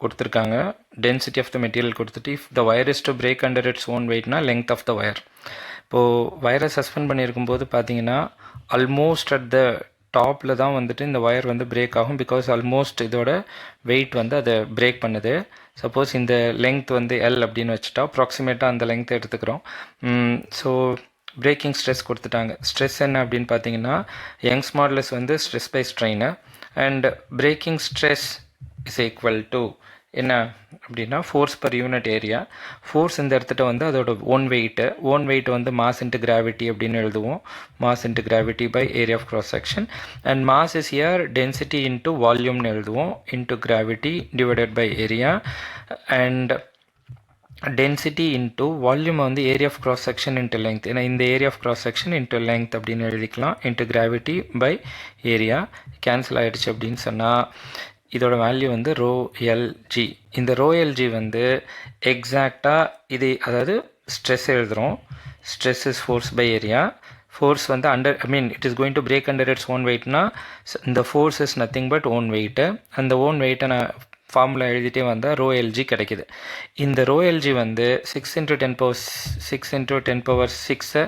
கொடுத்துருக்காங்க. Density of the material கொடுத்துட்டு if the wire is to break under its own வெயிட்னா length of the wire. இப்போது வயரை suspend பண்ணியிருக்கும் போது பார்த்தீங்கன்னா ஆல்மோஸ்ட் அட் த டாப்பில் தான் வந்துட்டு இந்த ஒயர் வந்து பிரேக் ஆகும். பிகாஸ் ஆல்மோஸ்ட் இதோட வெயிட் வந்து அதை பிரேக் பண்ணுது. சப்போஸ் இந்த லெங்த் வந்து எல் அப்படின்னு வச்சுட்டா அப்ராக்சிமேட்டாக அந்த லெங்த் எடுத்துக்கிறோம். ஸோ பிரேக்கிங் ஸ்ட்ரெஸ் கொடுத்துட்டாங்க. ஸ்ட்ரெஸ் என்ன அப்படின்னு பார்த்தீங்கன்னா யங்ஸ் மாடுலஸ் வந்து stress by strain and breaking stress is equal to என்ன அப்படின்னா force per unit area. Force இந்த இடத்துல வந்து அதோட ஓன் வெயிட் வந்து மாஸ் இன்ட்டு கிராவிட்டி அப்படின்னு எழுதுவோம். Mass into gravity by area of cross section and mass is here density into வால்யூம்னு எழுதுவோம் into gravity divided by area and density into volume வந்து area of cross section into length. ஏன்னா இந்த area of cross section into length அப்படின்னு எழுதிக்கலாம். Into gravity by area cancel ஆகிடுச்சு அப்படின்னு சொன்னால் இதோட வேல்யூ வந்து ரோ எல்ஜி. இந்த ரோ எல்ஜி வந்து எக்ஸாக்டாக இது, அதாவது ஸ்ட்ரெஸ் எழுதுகிறோம். Stress is force by area. Force வந்து it is going to break under its own வெயிட்னா இந்த force is nothing but own weight. அந்த ஓன் வெயிட்டை நான் ஃபார்முலா எழுதிட்டே வந்தால் ரோ எல்ஜி கிடைக்கிது. இந்த ரோ எல்ஜி வந்து 6 × 10⁶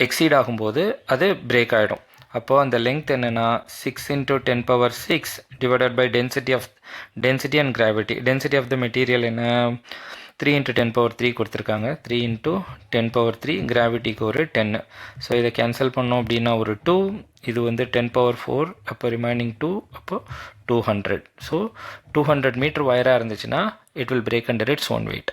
எக்ஸீட் ஆகும்போது அது பிரேக் ஆகிடும். அப்போது அந்த லெங்த் என்னென்னா 6 × 10⁶ divided by density and gravity. Density of the material என்ன 3 × 10⁻³ கொடுத்துருக்காங்க. 3 × 10⁻³ கிராவிட்டிக்கு ஒரு 10. ஸோ இதை கேன்சல் பண்ணோம் அப்படின்னா ஒரு 2. இது வந்து 10⁻⁴. அப்போ ரிமைனிங் 2, அப்போ 200. ஸோ 200 மீட்டர் வயராக இருந்துச்சுன்னா it will break under its own wait.